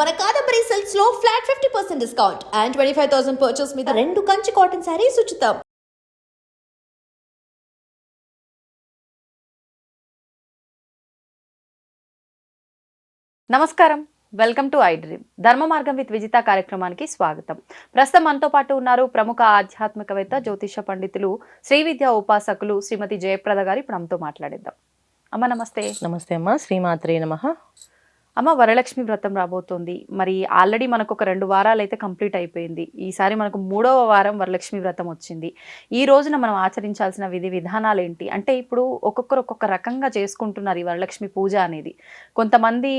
మన కాదంబరి సిల్క్స్ లో flat 50% discount and 25,000 purchase మీద 2 కంచి కాటన్ సారీస్ ఉచితం. నమస్కారం, వెల్కమ్ టు ఐ డ్రీమ్. ధర్మ మార్గం విత్ విజిత కార్యక్రమానికి స్వాగతం. ప్రస్తుతం మనతో పాటు ఉన్నారు ప్రముఖ ఆధ్యాత్మికవేత్త, జ్యోతిష పండితులు, శ్రీ విద్యా ఉపాసకులు శ్రీమతి జయప్రద గారు. ఇప్పుడు మనతో మాట్లాడిద్దాం. అమ్మ నమస్తే. నమస్తే అమ్మ, శ్రీమాత్రే నమః. అమ్మ, వరలక్ష్మి వ్రతం రాబోతోంది. మరి ఆల్రెడీ మనకు ఒక 2 వారాలు అయితే కంప్లీట్ అయిపోయింది. ఈసారి మనకు 3వ వారం వరలక్ష్మి వ్రతం వచ్చింది. ఈ రోజున మనం ఆచరించాల్సిన విధి విధానాలు ఏంటి అంటే, ఇప్పుడు ఒక్కొక్కరు ఒక్కొక్క రకంగా చేసుకుంటున్నారు ఈ వరలక్ష్మి పూజ అనేది. కొంతమంది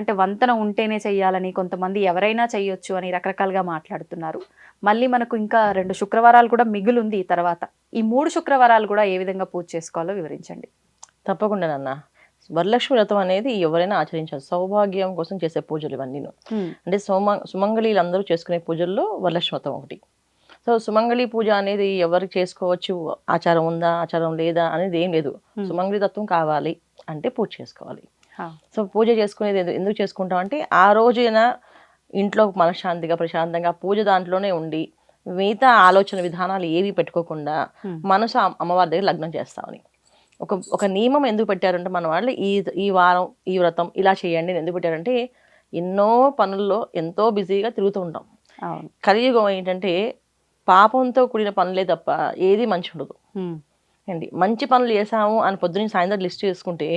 అంటే వంతన ఉంటేనే చెయ్యాలని, కొంతమంది ఎవరైనా చెయ్యొచ్చు అని రకరకాలుగా మాట్లాడుతున్నారు. మళ్ళీ మనకు ఇంకా 2 శుక్రవారాలు కూడా మిగులుంది. ఈ తర్వాత ఈ 3 శుక్రవారాలు కూడా ఏ విధంగా పూజ చేసుకోవాలో వివరించండి. తప్పకుండా నాన్న. వరలక్ష్మి వ్రతం అనేది ఎవరైనా ఆచరించాలి. సౌభాగ్యం కోసం చేసే పూజలు ఇవన్నీ. అంటే సుమంగళీలు అందరూ చేసుకునే పూజల్లో వరలక్ష్మి వ్రతం ఒకటి. సో సుమంగళి పూజ అనేది ఎవరు చేసుకోవచ్చు, ఆచారం ఉందా ఆచారం లేదా అనేది ఏం లేదు. సుమంగళి తత్వం కావాలి అంటే పూజ చేసుకోవాలి. సో పూజ చేసుకునేది ఎందుకు చేసుకుంటాం అంటే, ఆ రోజైనా ఇంట్లో మనశ్శాంతిగా ప్రశాంతంగా పూజ దాంట్లోనే ఉండి మిగతా ఆలోచన విధానాలు ఏవి పెట్టుకోకుండా మనసు అమ్మవారి దగ్గర లగ్నం చేస్తామని ఒక నియమం ఎందుకు పెట్టారంటే, మన వాళ్ళు ఈ వారం ఈ వ్రతం ఇలా చేయండి ఎందుకు పెట్టారంటే, ఎన్నో పనుల్లో ఎంతో బిజీగా తిరుగుతూ ఉంటాం. కలియుగం ఏంటంటే పాపంతో కూడిన పనులే తప్ప ఏది మంచి ఉండదు అండి. మంచి పనులు చేసాము అని పొద్దున్న సాయంత్రం లిస్ట్ చేసుకుంటే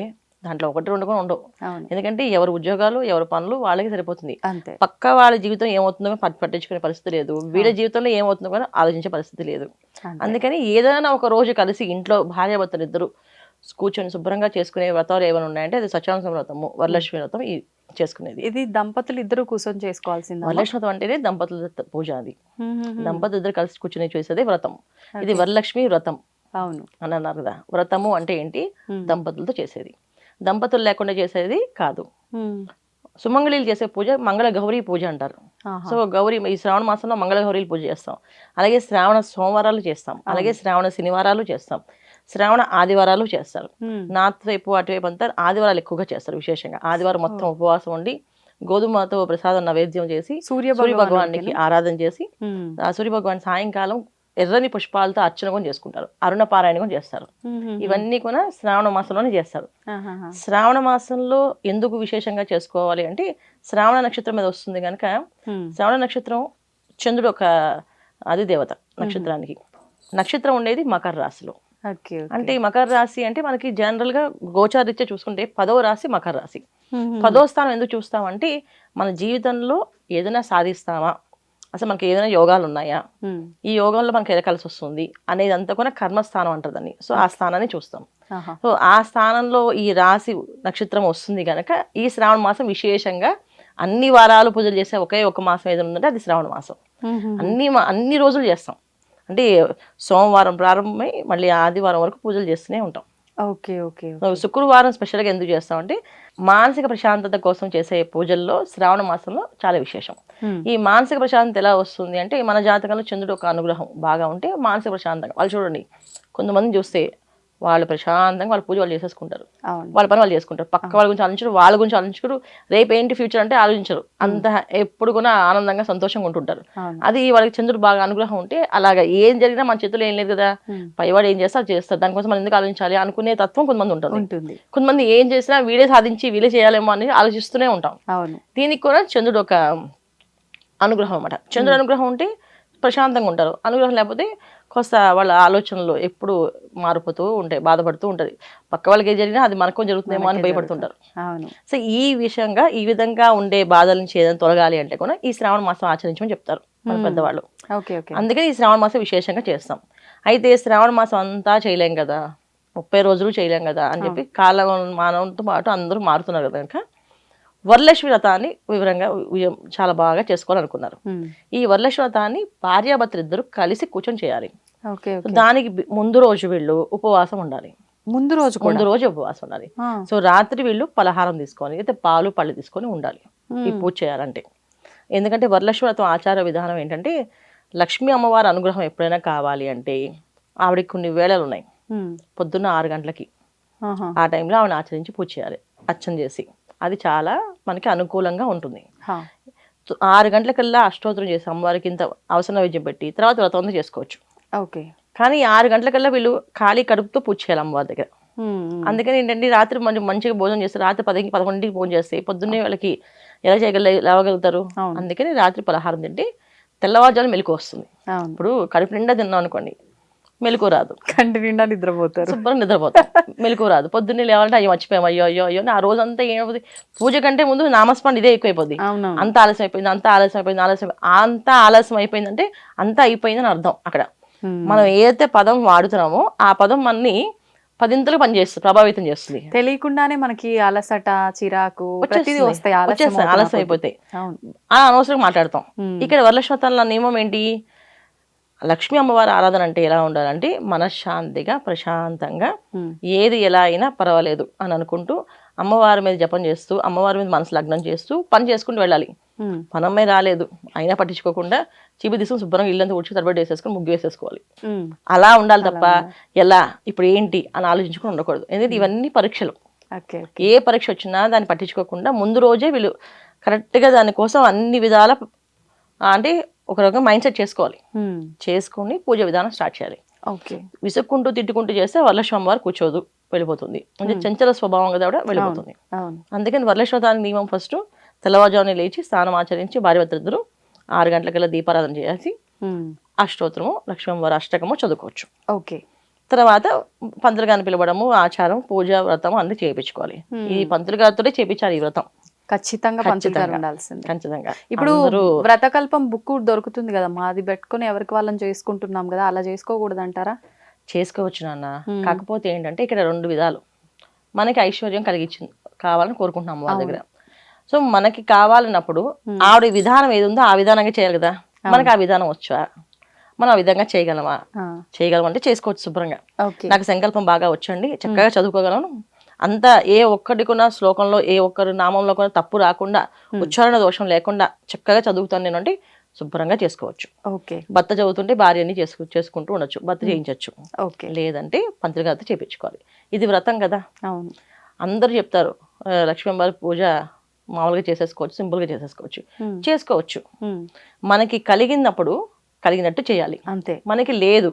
దాంట్లో 1-2 కూడా ఉండవు. ఎందుకంటే ఎవరి ఉద్యోగాలు ఎవరి పనులు వాళ్ళకి సరిపోతుంది. పక్క వాళ్ళ జీవితం ఏమవుతుందో పట్టించుకునే పరిస్థితి లేదు, వీళ్ళ జీవితంలో ఏమవుతుందో కూడా ఆలోచించే పరిస్థితి లేదు. అందుకని ఏదైనా ఒక రోజు కలిసి ఇంట్లో భార్యాభర్తలు ఇద్దరు కూర్చొని శుభ్రంగా చేసుకునే వ్రతాలు ఏమైనా ఉన్నాయంటే అది సత్యానంద వ్రతము, వరలక్ష్మి వ్రతం చేసుకునేది. ఇది దంపతులు ఇద్దరు కూర్చొని చేసుకోవాల్సింది. వరలక్ష్మి వ్రతం అంటేనే దంపతుల పూజ. అది దంపతులు ఇద్దరు కలిసి కూర్చొని చేసేది వ్రతం. ఇది వరలక్ష్మి వ్రతం అని అన్నారు కదా. వ్రతము అంటే ఏంటి? దంపతులతో చేసేది. దంపతులు లేకుండా చేసేది కాదు. సుమంగళీలు చేసే పూజ మంగళ గౌరీ పూజ అంటారు. సో గౌరీ ఈ శ్రావణ మాసంలో మంగళ గౌరీలు పూజ చేస్తాం. అలాగే శ్రావణ సోమవారాలు చేస్తాం, అలాగే శ్రావణ శనివారాలు చేస్తాం, శ్రావణ ఆదివారాలు చేస్తారు. నార్త్ వైపు అటువైపు అంతా ఆదివారాలు ఎక్కువగా చేస్తారు. విశేషంగా ఆదివారం మొత్తం ఉపవాసం ఉండి గోధుమతో ప్రసాదం నైవేద్యం చేసి సూర్య భగవానికి ఆరాధన చేసి, ఆ సూర్య భగవాన్ సాయంకాలం ఎర్రని పుష్పాలతో అర్చన కూడా చేసుకుంటారు, అరుణ పారాయణ కూడా చేస్తారు. ఇవన్నీ కూడా శ్రావణ మాసంలోనే చేస్తారు. శ్రావణ మాసంలో ఎందుకు విశేషంగా చేసుకోవాలి అంటే, శ్రావణ నక్షత్రం మీద వస్తుంది కనుక. శ్రావణ నక్షత్రం చంద్రుడు ఒక అధిదేవత నక్షత్రానికి. నక్షత్రం ఉండేది మకర రాశిలో. అంటే మకర రాశి అంటే మనకి జనరల్ గా గోచారీత్యా చూసుకుంటే 10వ రాశి మకర రాశి. 10వ స్థానం ఎందుకు చూస్తామంటే, మన జీవితంలో ఏదైనా సాధిస్తామా, అసలు మనకి ఏదైనా యోగాలు ఉన్నాయా, ఈ యోగంలో మనకి ఏదో కలిసి వస్తుంది అనేది అంతా కూడా కర్మస్థానం అంటారు దాన్ని. సో ఆ స్థానాన్ని చూస్తాం. సో ఆ స్థానంలో ఈ రాశి నక్షత్రం వస్తుంది కనుక ఈ శ్రావణ మాసం విశేషంగా అన్ని వారాలు పూజలు చేసే ఒకే ఒక మాసం ఏదైనా ఉందంటే అది శ్రావణ మాసం. అన్ని రోజులు చేస్తాం. అంటే సోమవారం ప్రారంభమై మళ్ళీ ఆదివారం వరకు పూజలు చేస్తూనే ఉంటాం. శుక్రవారం స్పెషల్గా ఎందుకు చేస్తామంటే, మానసిక ప్రశాంతత కోసం చేసే పూజల్లో శ్రావణ మాసంలో చాలా విశేషం. ఈ మానసిక ప్రశాంతత ఎలా వస్తుంది అంటే, మన జాతకంలో చంద్రుడు ఒక అనుగ్రహం బాగా ఉంటే మానసిక ప్రశాంతంగా వాళ్ళు చూడండి. కొంతమంది చూస్తే వాళ్ళు ప్రశాంతంగా వాళ్ళ పూజ వాళ్ళు చేసేసుకుంటారు, వాళ్ళ పని వాళ్ళు చేసుకుంటారు. పక్క వాళ్ళ గురించి ఆలోచించరు, వాళ్ళ గురించి ఆలోచించరు, రేపు ఏంటి ఫ్యూచర్ అంటే ఆలోచించరు. అంత ఎప్పుడు కూడా ఆనందంగా సంతోషంగా ఉంటుంటారు. అది వాళ్ళకి చంద్రుడు బాగా అనుగ్రహం ఉంటే అలాగా ఏం జరిగినా మన చేతుల్లో ఏం లేదు కదా, పైవాడు ఏం చేస్తా చేస్తారు, దానికోసం మనం ఎందుకు ఆలోచించాలి అనుకునే తత్వం కొంతమంది ఉంటుంది. కొంతమంది ఏం చేసినా వీడే సాధించి వీడే చేయాలేమో అని ఆలోచిస్తూనే ఉంటాం. దీనికి కూడా చంద్రుడు ఒక అనుగ్రహం అన్నమాట. చంద్రుడు అనుగ్రహం ఉంటే ప్రశాంతంగా ఉంటారు, అనుగ్రహం లేకపోతే కొత్త వాళ్ళ ఆలోచనలు ఎప్పుడు మారిపోతూ ఉంటాయి, బాధపడుతూ ఉంటుంది. పక్క వాళ్ళకి ఏం జరిగినా అది మనకు జరుగుతుందేమో అని భయపడుతుంటారు. సో ఈ విషయంగా ఈ విధంగా ఉండే బాధల నుంచి ఏదైనా తొలగాలి అంటే కూడా ఈ శ్రావణ మాసం ఆచరించమని చెప్తారు మన పెద్దవాళ్ళు. అందుకని ఈ శ్రావణ మాసం విశేషంగా చేస్తాం. అయితే శ్రావణ మాసం అంతా చేయలేం కదా, 30 రోజులు చేయలేం కదా అని చెప్పి కాలం మానవంతో పాటు అందరూ మారుతున్నారు కదా. కనుక వరలక్ష్మి వ్రతాన్ని వివరంగా చాలా బాగా చేసుకోవాలనుకున్నారు. ఈ వరలక్ష్మి వ్రతాన్ని భార్యాభర్తలు ఇద్దరు కలిసి కూర్చొని చేయాలి. దానికి ముందు రోజు వీళ్ళు ఉపవాసం ఉండాలి. ముందు రోజు ఉపవాసం ఉండాలి. సో రాత్రి వీళ్ళు పలహారం తీసుకొని అయితే పాలు పళ్ళు తీసుకొని ఉండాలి ఈ పూజ చేయాలంటే. ఎందుకంటే వరలక్ష్మి వ్రతం ఆచార విధానం ఏంటంటే, లక్ష్మీ అమ్మవారి అనుగ్రహం ఎప్పుడైనా కావాలి అంటే ఆవిడకి కొన్ని వేళలు ఉన్నాయి. పొద్దున్న 6 గంటలకి ఆ టైంలో ఆవిడ ఆచరించి పూజ చేయాలి, అర్చన చేసి. అది చాలా మనకి అనుకూలంగా ఉంటుంది. హా. 6 గంటలకల్లా అష్టోత్తరం చేసి అమ్మవారికి ఇంత అవసరం నైవేద్యం పెట్టి తర్వాత వ్రతం చేసుకోవచ్చు. ఓకే. కానీ 6 గంటలకల్లా వీళ్ళు ఖాళీ కడుపుతో పూజ చేయాలి అమ్మవారి దగ్గర. అందుకని ఏంటంటే రాత్రి మంచిగా భోజనం చేస్తే రాత్రి 10కి 11కి భోజనం చేస్తే పొద్దున్నే వాళ్ళకి ఎలా లేవగలుగుతారు. అందుకని రాత్రి పలహారం తింటే తెల్లవారుజామున మెలకు వస్తుంది. ఇప్పుడు కడుపు నిండా తిన్నాం అనుకోండి, మెలకు రాదు, కంటి నిండా నిద్రపోతారు, శుభ్రం నిద్రపోతాం, మెలకు రాదు. పొద్దున్నే లేవాలంటే అయ్యో మర్చిపోయాం, అయ్యో అయ్యో అయ్యో ఆ రోజంతా ఏమవుతుంది, పూజ కంటే ముందు నామస్మరణ ఇదే ఎక్కువైపోద్ది. అంత ఆలస్యం అయిపోయింది, అంత ఆలస్యం అయిపోయిందంటే అంతా అయిపోయిందని అర్థం. అక్కడ మనం ఏదైతే పదం వాడుతున్నామో ఆ పదం మనని 10 పనిచేస్తుంది, ప్రభావితం చేస్తుంది. తెలియకుండానే మనకి అలసట, చిరాకు ప్రతిదీ వస్తాయి, ఆలస్యం అయిపోతాయి, అనవసరంగా మాట్లాడతాం. ఇక్కడ వరలక్ష్మి నియమం ఏంటి, లక్ష్మీ అమ్మవారి ఆరాధన అంటే ఎలా ఉండాలంటే మనశ్శాంతిగా ప్రశాంతంగా ఏది ఎలా అయినా పర్వాలేదు అని అనుకుంటూ అమ్మవారి మీద జపం చేస్తూ అమ్మవారి మీద మనసు లగ్నం చేస్తూ పని చేసుకుంటూ వెళ్ళాలి. పనమ్మే రాలేదు అయినా పట్టించుకోకుండా చీపు తీసుకుని శుభ్రంగా ఇల్లంతా ఉడిచి తరబడి వేసేసుకుని ముగ్గు వేసేసుకోవాలి. అలా ఉండాలి తప్ప ఎలా ఇప్పుడు ఏంటి అని ఆలోచించుకుని ఉండకూడదు. ఎందుకంటే ఇవన్నీ పరీక్షలు. ఏ పరీక్ష వచ్చినా దాన్ని పట్టించుకోకుండా ముందు రోజే వీళ్ళు కరెక్ట్గా దానికోసం అన్ని విధాల అంటే ఒక రకంగా మైండ్ సెట్ చేసుకోవాలి. చేసుకుని పూజ విధానం స్టార్ట్ చేయాలి. విసుక్కుంటూ తిట్టుకుంటూ చేస్తే వరలక్ష్మి అమ్మవారు కూర్చోదు, వెళ్ళిపోతుంది. అంటే చంచల స్వభావం కదా వెళ్ళిపోతుంది. అందుకని వరలక్ష్మి నియమం ఫస్ట్ తెల్లవారుజామున లేచి స్నానం ఆచరించి భార్యాభర్తలిద్దరూ 6 గంటలకల్లా దీపారాధన చేసి అష్టోత్తరము లక్ష్మీ అమ్మవారి అష్టకము చదువుకోవచ్చు. తర్వాత పంతులు గారిని పిలవడము, ఆచారం, పూజ, వ్రతం అన్ని చేయించుకోవాలి. ఈ పంతులు గారితోనే చేయించాలి ఈ వ్రతం. ఖచ్చితంగా ఉండాల్సింది. ఖచ్చితంగా. ఇప్పుడు వ్రతకల్పం బుక్ దొరుకుతుంది కదా, మాది పెట్టుకుని ఎవరికి వాళ్ళని చేసుకుంటున్నాం కదా, అలా చేసుకోకూడదు అంటారా? చేసుకోవచ్చు నాన్న. కాకపోతే ఏంటంటే ఇక్కడ 2 విధాలు. మనకి ఐశ్వర్యం కలిగించింది కావాలని కోరుకుంటున్నాం వాళ్ళ దగ్గర. సో మనకి కావాలన్నప్పుడు ఆవిడ విధానం ఏది ఉందో ఆ విధానంగా చేయాలి కదా. మనకి ఆ విధానం వచ్చా, మనం ఆ విధంగా చేయగలమంటే చేసుకోవచ్చు శుభ్రంగా. నాకు సంకల్పం బాగా వచ్చండి, చక్కగా చదువుకోగలను, అంతా ఏ ఒక్కటికున్న శ్లోకంలో ఏ ఒక్కరి నామంలో కూడా తప్పు రాకుండా ఉచ్చారణ దోషం లేకుండా చక్కగా చదువుతాను నేను అంటే శుభ్రంగా చేసుకోవచ్చు. భర్త చదువుతుంటే భార్యని చేసుకుంటూ ఉండొచ్చు, భర్త చేయించవచ్చు. లేదంటే పంతులు గారితో చేయించుకోవాలి. ఇది వ్రతం కదా. అందరూ చెప్తారు లక్ష్మీ అమ్మవారి పూజ మామూలుగా చేసేసుకోవచ్చు, సింపుల్గా చేసుకోవచ్చు. మనకి కలిగినట్టు చేయాలి అంతే. మనకి లేదు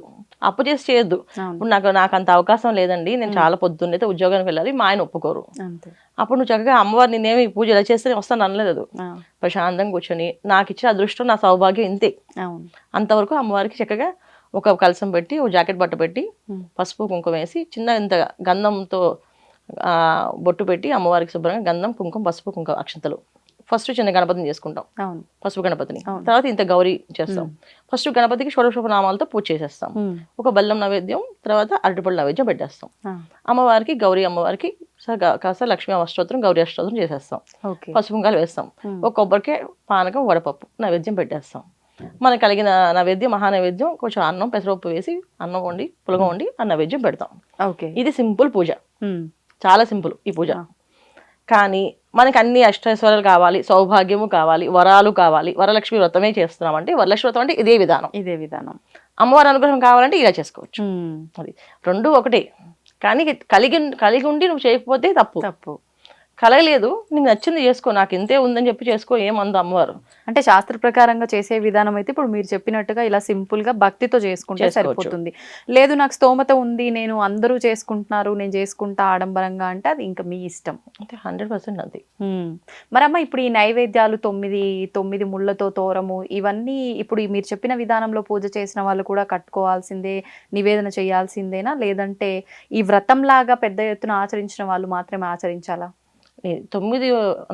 అప్పు చేసి చేయొద్దు. ఇప్పుడు నాకు అంత అవకాశం లేదండి, నేను చాలా పొద్దున్నైతే ఉద్యోగానికి వెళ్ళాలి, మా ఆయన ఒప్పుకోరు. అప్పుడు నువ్వు చక్కగా అమ్మవారు నేనేమి పూజ ఎలా చేస్తే వస్తాను అనలేదు. ప్రశాంతంగా కూర్చొని నాకు ఇచ్చిన అదృష్టం నా సౌభాగ్యం ఇంతే, అంతవరకు అమ్మవారికి చక్కగా ఒక కలసం పెట్టి ఒక జాకెట్ బట్ట పెట్టి పసుపు కుంకుమ వేసి చిన్న ఇంత గంధంతో బొట్టు పెట్టి అమ్మవారికి శుభ్రంగా గంధం, కుంకుమ, పసుపు, కుంకుమ, అక్షంతలు. ఫస్ట్ చిన్న గణపతిని చేసుకుంటాం, పసుపు గణపతిని. తర్వాత ఇంత గౌరీ చేస్తాం. ఫస్ట్ గణపతికి షోడశోప నామాలతో పూజ చేసేస్తాం. ఒక బెల్లం నైవేద్యం, తర్వాత అరటిపళ్ళు నైవేద్యం పెట్టేస్తాం. అమ్మవారికి గౌరీ అమ్మవారికి కాస్త లక్ష్మీ అష్టోత్తరం, గౌరీ అష్టోత్తరం చేసేస్తాం. పసుపు కుంకాలు వేస్తాం. ఒక కొబ్బరికి పానకం, వడపప్పు నైవేద్యం పెట్టేస్తాం. మనకు కలిగిన నైవేద్యం, మహానైవేద్యం, కొంచెం అన్నం, పెసరపప్పు వేసి అన్నం వండి పులగం వండి ఆ నైవేద్యం పెడతాం. ఇది సింపుల్ పూజ, చాలా సింపుల్ ఈ పూజ. కానీ మనకి అన్ని అష్టైశ్వర్యాలు కావాలి, సౌభాగ్యము కావాలి, వరాలు కావాలి, వరలక్ష్మి వ్రతమే చేస్తున్నాం అంటే వరలక్ష్మి వ్రతం అంటే ఇదే విధానం. అమ్మవారి అనుగ్రహం కావాలంటే ఇలా చేసుకోవచ్చు. అది 2 ఒకటే. కానీ కలిగి ఉండి నువ్వు చేయకపోతే తప్పు. కలగలేదు, నీకు నచ్చింది చేసుకో, నాకు ఇంతే ఉందని చెప్పి చేసుకో, ఏమందు అమ్మవారు. అంటే శాస్త్ర ప్రకారంగా చేసే విధానం అయితే ఇప్పుడు మీరు చెప్పినట్టుగా ఇలా సింపుల్ గా భక్తితో చేసుకుంటే సరిపోతుంది. లేదు నాకు స్తోమత ఉంది, నేను అందరూ చేసుకుంటున్నారు, నేను చేసుకుంటా ఆడంబరంగా అంటే అది ఇంకా మీ ఇష్టం. 100% అది. మరమ్మ ఇప్పుడు ఈ నైవేద్యాలు 9 ముళ్ళతో తోరము ఇవన్నీ ఇప్పుడు మీరు చెప్పిన విధానంలో పూజ చేసిన వాళ్ళు కూడా కట్టుకోవాల్సిందే, నివేదన చేయాల్సిందేనా, లేదంటే ఈ వ్రతం లాగా పెద్ద ఎత్తున ఆచరించిన వాళ్ళు మాత్రమే ఆచరించాలా? 9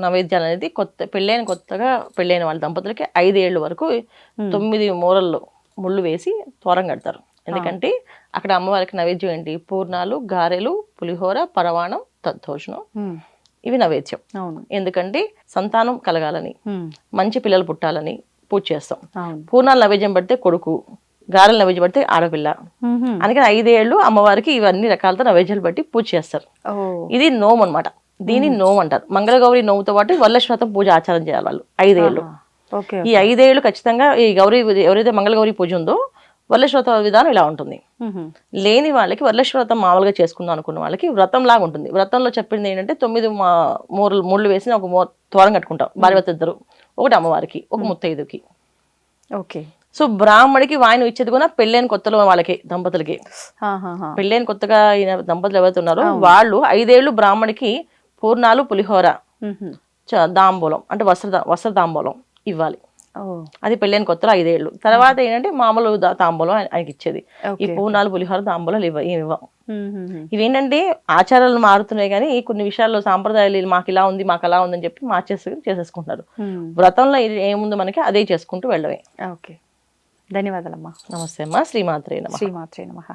నైవేద్యాలు అనేది కొత్తగా పెళ్ళైన వాళ్ళ దంపతులకి 5 ఏళ్ళ వరకు 9 మూరల్లో ముళ్ళు వేసి తోరం కడతారు. ఎందుకంటే అక్కడ అమ్మవారికి నైవేద్యం ఏంటి, పూర్ణాలు, గారెలు, పులిహోర, పరవాణం, దద్దోజనం, ఇవి నైవేద్యం. ఎందుకంటే సంతానం కలగాలని, మంచి పిల్లలు పుట్టాలని పూజ చేస్తాం. పూర్ణాలు నైవేద్యం పెడితే కొడుకు, గారెలు నైవేద్యం పెడితే ఆడపిల్ల. అందుకని 5 ఏళ్ళు అమ్మవారికి ఇవన్నీ రకాలతో నైవేద్యాలు పెట్టి పూజ చేస్తారు. ఇది నోము అనమాట. దీన్ని నోము అంటారు. మంగళగౌరి నోముతో పాటు వరలక్ష్మి వ్రతం పూజ ఆచారం చేయాలి వాళ్ళు 5 ఏళ్ళు. ఈ 5 ఏళ్ళు ఖచ్చితంగా ఈ గౌరీ ఎవరైతే మంగళగౌరి పూజ ఉందో వరలక్ష్మి వ్రతం విధానం ఇలా ఉంటుంది. లేని వాళ్ళకి వరలక్ష్మి వ్రతం మామూలుగా చేసుకుందాం అనుకున్న వాళ్ళకి వ్రతం లాగా ఉంటుంది. వ్రతంలో చెప్పింది ఏంటంటే 9 ముళ్ళు వేసి ఒక తోరం కట్టుకుంటాం, భార్యభర్త ఇద్దరు, ఒకటి అమ్మవారికి, ఒక ముత్తైదుకి. ఓకే. సో బ్రాహ్మడికి వాయినం ఇచ్చేది కూడా పెళ్ళైన కొత్తలో వాళ్ళకి, దంపతులకి. పెళ్ళైన కొత్తగా దంపతులు ఎవరైతే ఉన్నారో వాళ్ళు 5 ఏళ్ళు బ్రాహ్మడికి పూర్ణాలు, పులిహోర, దాంబూలం అంటే వస్త్ర దాంబూలం ఇవ్వాలి. అది పెళ్ళైన కొత్తలో 5 ఏళ్ళు. తర్వాత ఏంటంటే మామూలు తాంబూలం ఆయనకి ఇచ్చేది. ఈ పూర్ణాలు, పులిహోర, దాంబూలాలు ఇవ్వం. ఇవేంటంటే ఆచారాలు మారుతున్నాయి కానీ కొన్ని విషయాల్లో సాంప్రదాయాలు మాకు ఇలా ఉంది, మాకు అలా ఉందని చెప్పి చేసేసుకుంటున్నారు. వ్రతంలో ఏముందో మనకి అదే చేసుకుంటూ వెళ్ళవే. ఓకే, ధన్యవాదాలమ్మా. నమస్తే అమ్మా. శ్రీమాత్రే నమః. శ్రీమాత్రే నమః.